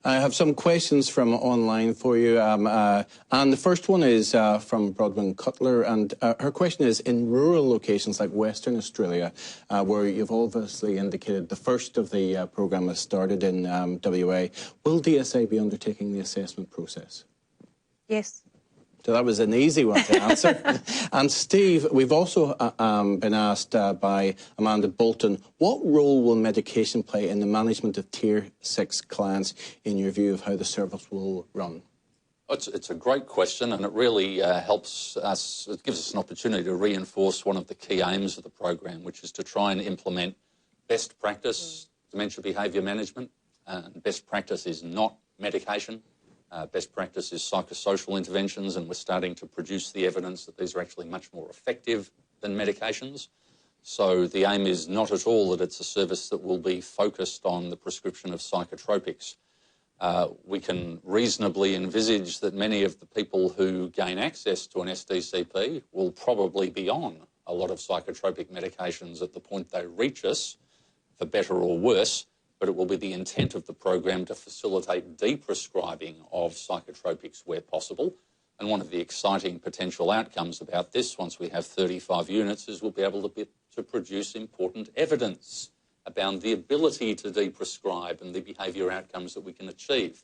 I have some questions from online for you, and the first one is from Brodwyn Cutler, and her question is, in rural locations like Western Australia, where you've obviously indicated the first of the programme has started in WA, will DSA be undertaking the assessment process? Yes. So that was an easy one to answer. And Steve, we've also been asked by Amanda Bolton, what role will medication play in the management of Tier 6 clients in your view of how the service will run? It's a great question, and it really helps us, it gives us an opportunity to reinforce one of the key aims of the program, which is to try and implement best practice dementia behaviour management. And best practice is not medication. Best practice is psychosocial interventions, and we're starting to produce the evidence that these are actually much more effective than medications. So the aim is not at all that it's a service that will be focused on the prescription of psychotropics. We can reasonably envisage that many of the people who gain access to an SDCP will probably be on a lot of psychotropic medications at the point they reach us, for better or worse, but it will be the intent of the program to facilitate deprescribing of psychotropics where possible. And one of the exciting potential outcomes about this, once we have 35 units, is we'll be able to produce important evidence about the ability to deprescribe and the behaviour outcomes that we can achieve.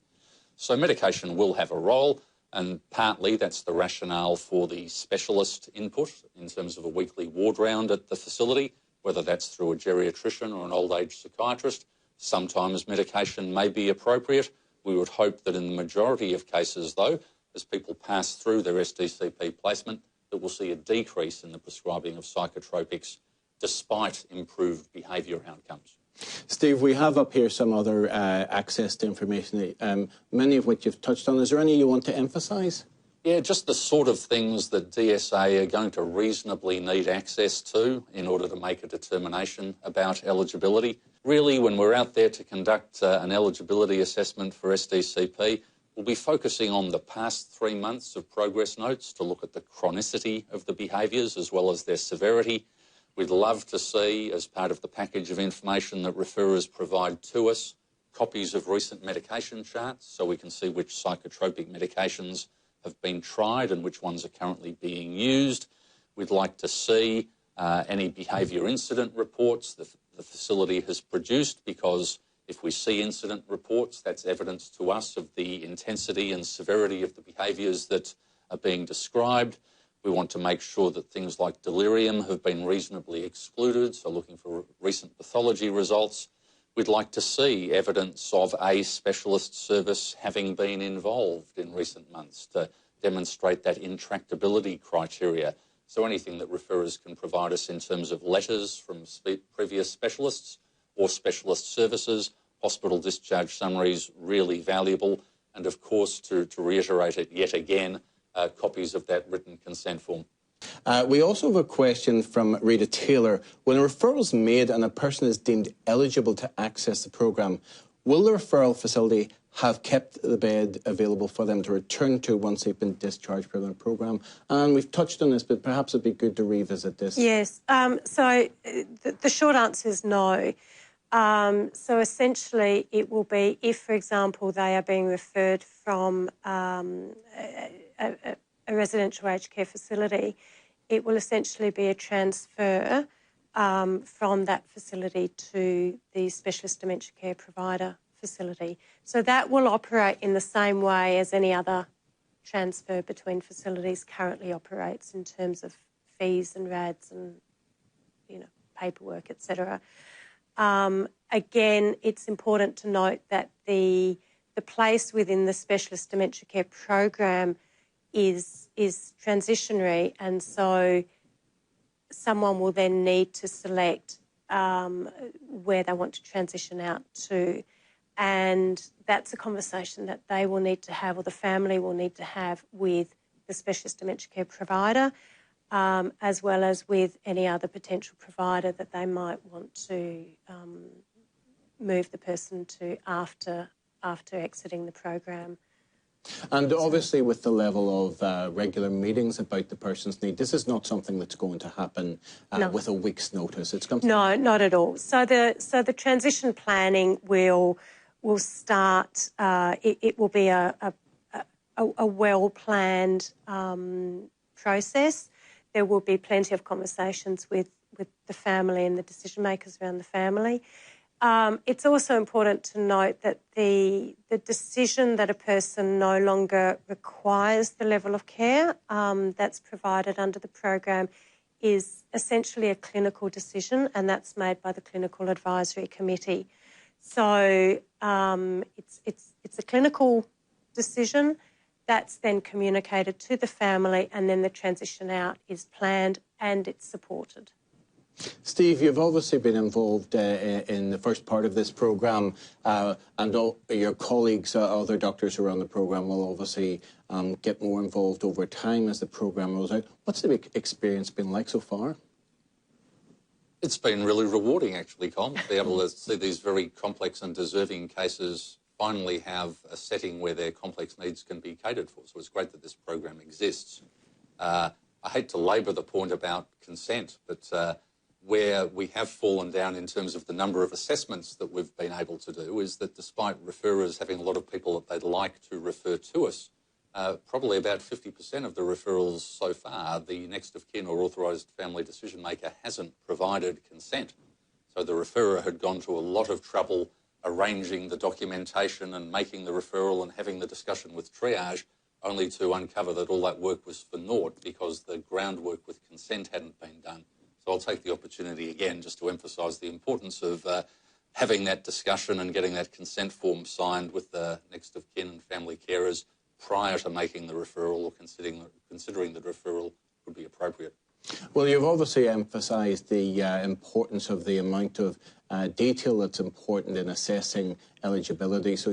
So medication will have a role, and partly that's the rationale for the specialist input in terms of a weekly ward round at the facility, whether that's through a geriatrician or an old age psychiatrist. Sometimes medication may be appropriate. We would hope that in the majority of cases, though, as people pass through their SDCP placement, that we'll see a decrease in the prescribing of psychotropics despite improved behaviour outcomes. Steve, we have up here some other access to information, many of which you've touched on. Is there any you want to emphasise? Yeah, just the sort of things that DSA are going to reasonably need access to in order to make a determination about eligibility. Really, when we're out there to conduct an eligibility assessment for SDCP, we'll be focusing on the past 3 months of progress notes to look at the chronicity of the behaviours as well as their severity. We'd love to see, as part of the package of information that referrers provide to us, copies of recent medication charts so we can see which psychotropic medications have been tried and which ones are currently being used. We'd like to see any behaviour incident reports the facility has produced, because if we see incident reports, that's evidence to us of the intensity and severity of the behaviours that are being described. We want to make sure that things like delirium have been reasonably excluded, so looking for recent pathology results. We'd like to see evidence of a specialist service having been involved in recent months to demonstrate that intractability criteria. So anything that referrers can provide us in terms of letters from previous specialists or specialist services, hospital discharge summaries, really valuable. And of course, to reiterate it yet again, copies of that written consent form. We also have a question from Rita Taylor. When a referral is made and a person is deemed eligible to access the programme, will the referral facility have kept the bed available for them to return to once they've been discharged from the programme? And we've touched on this, but perhaps it'd be good to revisit this. Yes. So the short answer is no. So essentially it will be if, for example, they are being referred from a residential aged care facility, it will essentially be a transfer from that facility to the specialist dementia care provider facility. So that will operate in the same way as any other transfer between facilities currently operates in terms of fees and RADs and, paperwork, etc. Again, it's important to note that the place within the specialist dementia care program is transitionary, and so someone will then need to select where they want to transition out to, and that's a conversation that they will need to have, or the family will need to have, with the specialist dementia care provider, as well as with any other potential provider that they might want to move the person to after exiting the program. And obviously with the level of regular meetings about the person's need, this is not something that's going to happen with a week's notice. It's No, not at all. So the transition planning will will start. It will be a well-planned process. There will be plenty of conversations with the family and the decision makers around the family. It's also important to note that the decision that a person no longer requires the level of care that's provided under the program is essentially a clinical decision, and that's made by the Clinical Advisory Committee. So it's a clinical decision that's then communicated to the family, and then the transition out is planned and it's supported. Steve, you've obviously been involved in the first part of this programme, and all your colleagues, other doctors who are on the programme, will obviously get more involved over time as the programme rolls out. What's the experience been like so far? It's been really rewarding, actually, Colm, to be able to see these very complex and deserving cases finally have a setting where their complex needs can be catered for. So it's great that this program exists. I hate to labour the point about consent, but where we have fallen down in terms of the number of assessments that we've been able to do is that despite referrers having a lot of people that they'd like to refer to us, probably about 50% of the referrals so far, the next of kin or authorised family decision maker hasn't provided consent. So the referrer had gone to a lot of trouble arranging the documentation and making the referral and having the discussion with triage, only to uncover that all that work was for naught because the groundwork with consent hadn't been done. So I'll take the opportunity again just to emphasise the importance of having that discussion and getting that consent form signed with the next of kin and family carers prior to making the referral or considering the referral would be appropriate. Well, you've obviously emphasised the importance of the amount of detail that's important in assessing eligibility. So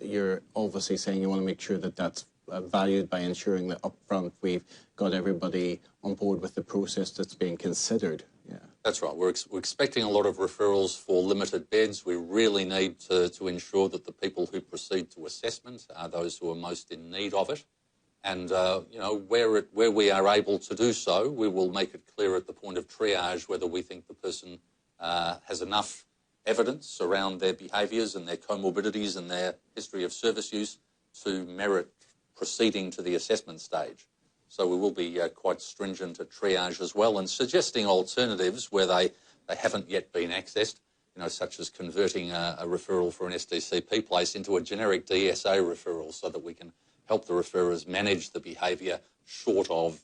you're obviously saying you want to make sure that that's valued by ensuring that upfront we've got everybody on board with the process that's being considered. Yeah, that's right. We're expecting a lot of referrals for limited beds. We really need to ensure that the people who proceed to assessment are those who are most in need of it. And, where we are able to do so, we will make it clear at the point of triage whether we think the person has enough evidence around their behaviours and their comorbidities and their history of service use to merit proceeding to the assessment stage. So we will be quite stringent at triage as well and suggesting alternatives where they haven't yet been accessed, such as converting a referral for an SDCP place into a generic DSA referral so that we can help the referrers manage the behaviour short of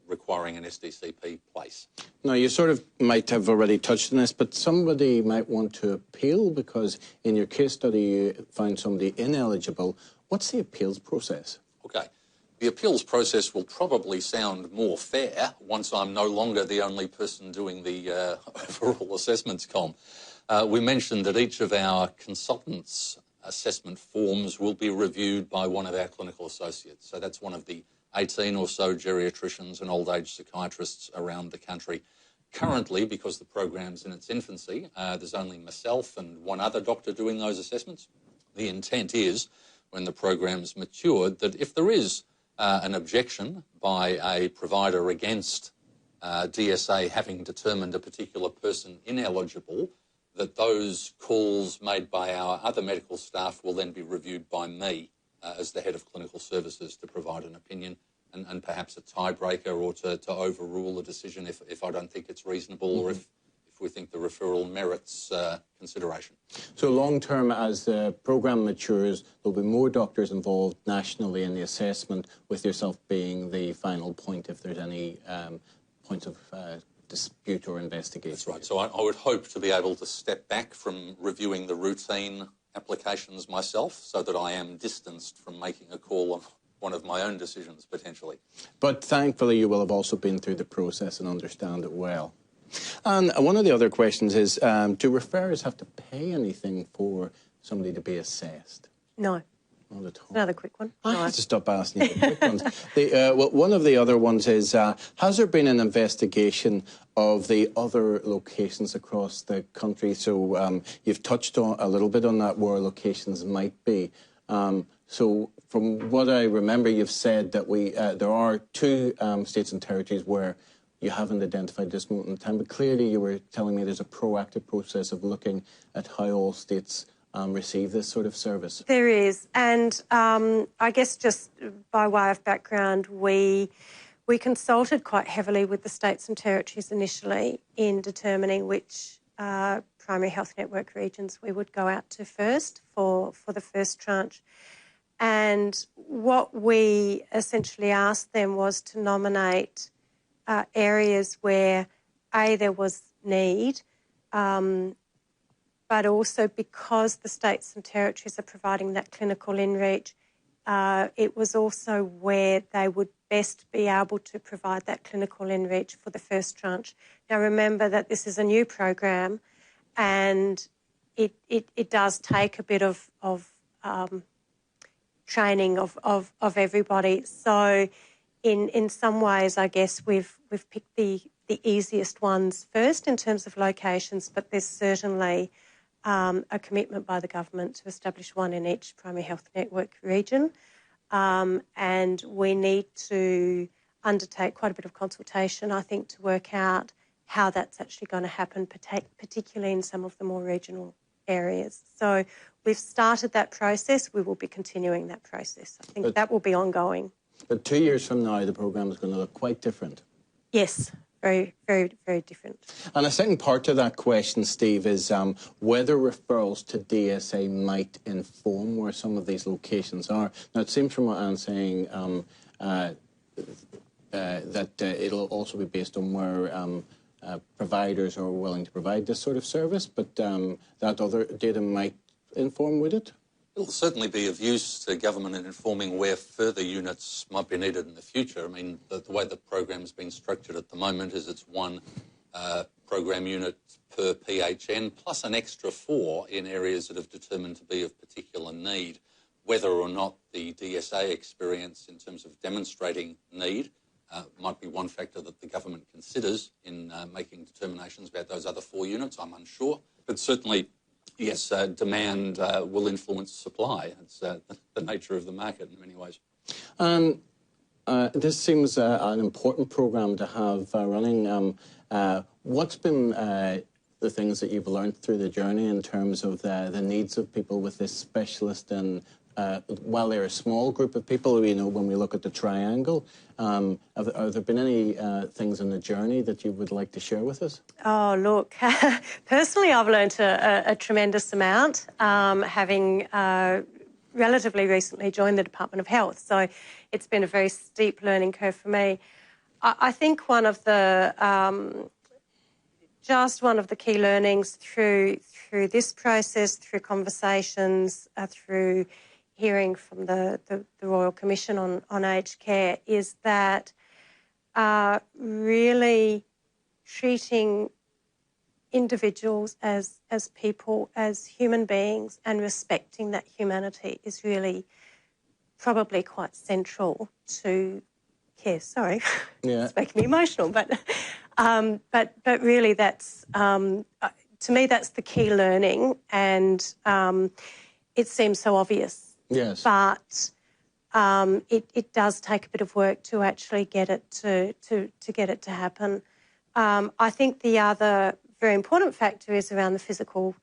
requiring an SDCP place. Now, you sort of might have already touched on this, but somebody might want to appeal because in your case study you found somebody ineligible. What's the appeals process? Okay. The appeals process will probably sound more fair once I'm no longer the only person doing the overall assessments, Colm. We mentioned that each of our consultants' assessment forms will be reviewed by one of our clinical associates. So that's one of the 18 or so geriatricians and old age psychiatrists around the country. Currently, because the program's in its infancy, there's only myself and one other doctor doing those assessments. The intent is, when the program's matured, that if there is an objection by a provider against DSA having determined a particular person ineligible, that those calls made by our other medical staff will then be reviewed by me as the head of clinical services to provide an opinion and perhaps a tiebreaker or to overrule a decision if I don't think it's reasonable or if we think the referral merits consideration. So long term, as the programme matures, there'll be more doctors involved nationally in the assessment, with yourself being the final point if there's any points of dispute or investigation. That's right. So I would hope to be able to step back from reviewing the routine applications myself so that I am distanced from making a call on one of my own decisions, potentially. But thankfully, you will have also been through the process and understand it well. And one of the other questions is, do referrers have to pay anything for somebody to be assessed? No. Not at all. Another quick one. I have to stop asking you the quick ones. Well, one of the other ones is, has there been an investigation of the other locations across the country? So you've touched on a little bit on that, where locations might be. So from what I remember, you've said that there are 2 states and territories where you haven't identified this moment in time, but clearly you were telling me there's a proactive process of looking at how all states receive this sort of service? There is, and I guess just by way of background, we consulted quite heavily with the states and territories initially in determining which primary health network regions we would go out to first for the first tranche. And what we essentially asked them was to nominate areas where, A, there was need, but also because the states and territories are providing that clinical inreach, it was also where they would best be able to provide that clinical inreach for the first tranche. Now, remember that this is a new program and it does take a bit of training of everybody. So in some ways, I guess we've picked the easiest ones first in terms of locations, but there's certainly a commitment by the government to establish one in each primary health network region. And we need to undertake quite a bit of consultation, I think, to work out how that's actually going to happen, particularly in some of the more regional areas. So we've started that process. We will be continuing that process. I think that will be ongoing. But 2 years from now, the programme is going to look quite different. Yes, very, very, very different. And a second part to that question, Steve, is whether referrals to DSA might inform where some of these locations are. Now, it seems from what Anne's saying that it'll also be based on where providers are willing to provide this sort of service, but that other data might inform, would it? It'll certainly be of use to government in informing where further units might be needed in the future. I mean, the way the program's been structured at the moment is it's one program unit per PHN plus an extra 4 in areas that have determined to be of particular need. Whether or not the DSA experience in terms of demonstrating need might be one factor that the government considers in making determinations about those other 4 units, I'm unsure. But certainly, yes, demand will influence supply. It's the nature of the market in many ways. This seems an important programme to have running. What's been the things that you've learned through the journey in terms of the needs of people with this specialist? And while they're a small group of people, you know, when we look at the triangle, have there been any things in the journey that you would like to share with us? Oh, look, personally, I've learnt a tremendous amount, having relatively recently joined the Department of Health. So it's been a very steep learning curve for me. I think one of the key learnings through this process, through conversations, through hearing from the Royal Commission on Aged Care is that really treating individuals as people, as human beings, and respecting that humanity is really probably quite central to care. Sorry, yeah. It's making me emotional, but really that's to me that's the key learning, and it seems so obvious. Yes. But it does take a bit of work to actually get it to get it to happen. I think the other very important factor is around the physical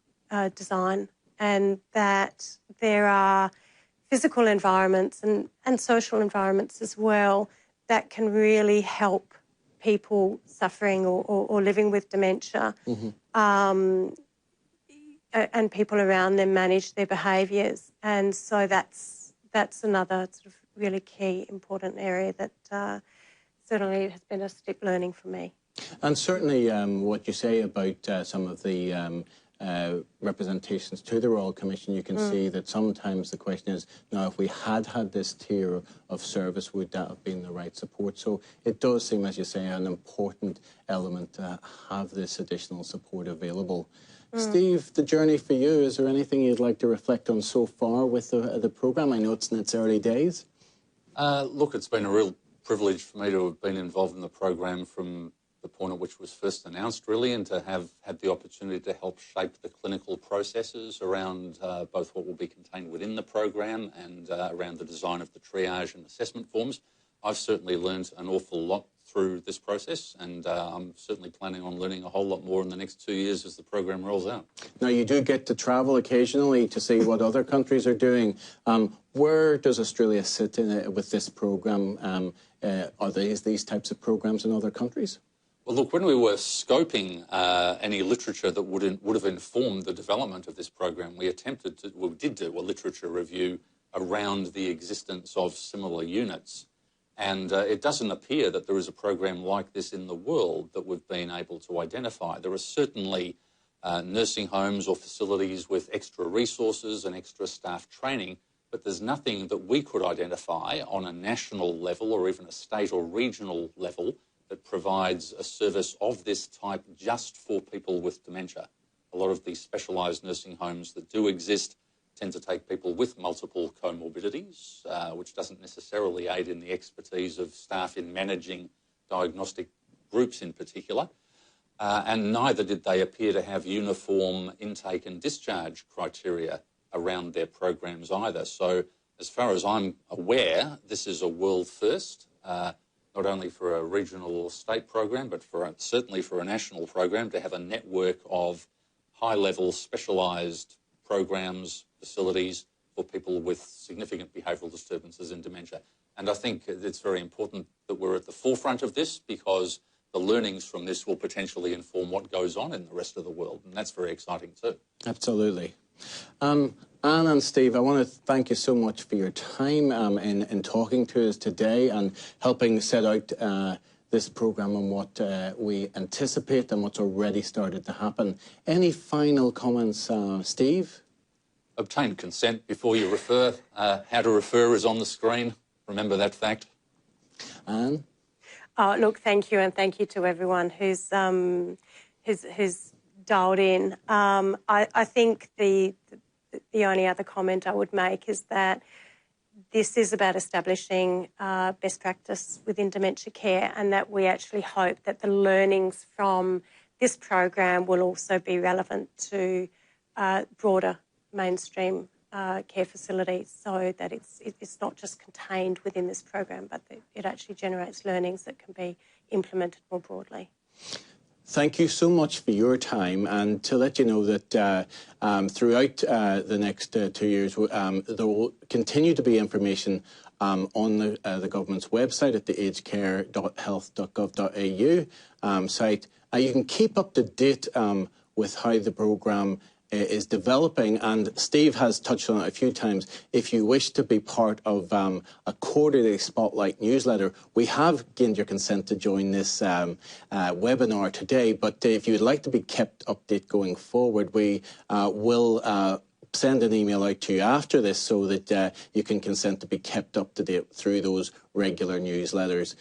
design, and that there are physical environments and social environments as well that can really help people suffering or living with dementia, and people around them manage their behaviours. And so that's another sort of really key, important area that certainly has been a steep learning for me. And certainly what you say about some of the representations to the Royal Commission, you can see that sometimes the question is, now, if we had this tier of service, would that have been the right support? So it does seem, as you say, an important element to have this additional support available. Steve, the journey for you, is there anything you'd like to reflect on so far with the programme? I know it's in its early days. Look, it's been a real privilege for me to have been involved in the program from the point at which it was first announced, really, and to have had the opportunity to help shape the clinical processes around both what will be contained within the program and around the design of the triage and assessment forms. I've certainly learned an awful lot through this process, and I'm certainly planning on learning a whole lot more in the next 2 years as the program rolls out. Now, you do get to travel occasionally to see what other countries are doing. Where does Australia sit in it with this program? Are these types of programs in other countries? Well, look, when we were scoping any literature that would have informed the development of this program, we did do a literature review around the existence of similar units. And it doesn't appear that there is a program like this in the world that we've been able to identify. There are certainly nursing homes or facilities with extra resources and extra staff training, but there's nothing that we could identify on a national level or even a state or regional level that provides a service of this type just for people with dementia. A lot of these specialised nursing homes that do exist tend to take people with multiple comorbidities, which doesn't necessarily aid in the expertise of staff in managing diagnostic groups in particular. And neither did they appear to have uniform intake and discharge criteria around their programs either. So as far as I'm aware, this is a world first, not only for a regional or state program, but certainly for a national program to have a network of high-level specialised programs, facilities for people with significant behavioural disturbances and dementia. And I think it's very important that we're at the forefront of this, because the learnings from this will potentially inform what goes on in the rest of the world, and that's very exciting too. Absolutely. Anne and Steve, I want to thank you so much for your time in talking to us today and helping set out this programme and what we anticipate and what's already started to happen. Any final comments, Steve? Obtain consent before you refer. How to refer is on the screen. Remember that fact. Anne? Look, thank you, and thank you to everyone who's dialed in. I think the only other comment I would make is that this is about establishing best practice within dementia care, and that we actually hope that the learnings from this program will also be relevant to broader mainstream care facilities, so that it's not just contained within this program, but that it actually generates learnings that can be implemented more broadly. Thank you so much for your time, and to let you know that throughout the next 2 years there will continue to be information on the government's website at the agedcare.health.gov.au site. You can keep up to date with how the programme is developing, and Steve has touched on it a few times. If you wish to be part of a quarterly Spotlight newsletter, we have gained your consent to join this webinar today, but if you would like to be kept updated going forward, we will send an email out to you after this so that you can consent to be kept up to date through those regular newsletters.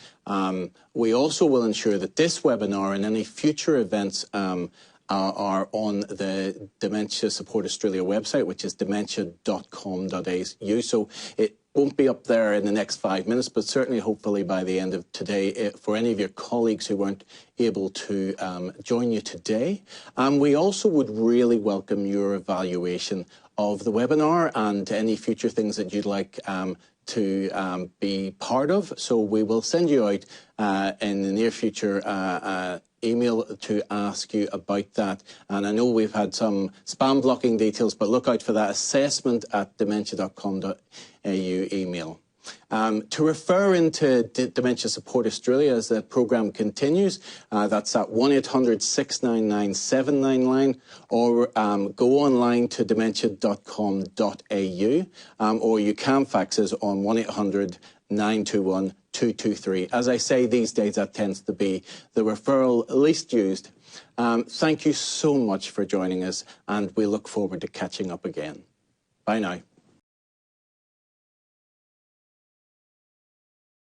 We also will ensure that this webinar and any future events are on the Dementia Support Australia website, which is dementia.com.au. So it won't be up there in the next 5 minutes, but certainly hopefully by the end of today for any of your colleagues who weren't able to join you today. We also would really welcome your evaluation of the webinar and any future things that you'd like to be part of. So we will send you out in the near future email to ask you about that. And I know we've had some spam blocking details, but look out for that assessment@dementia.com.au email. To refer into Dementia Support Australia as the programme continues, that's at 1-800-699-799 line, or go online to dementia.com.au, or you can fax us on 1-800-921-223. As I say, these days that tends to be the referral least used. Thank you so much for joining us, and we look forward to catching up again. Bye now.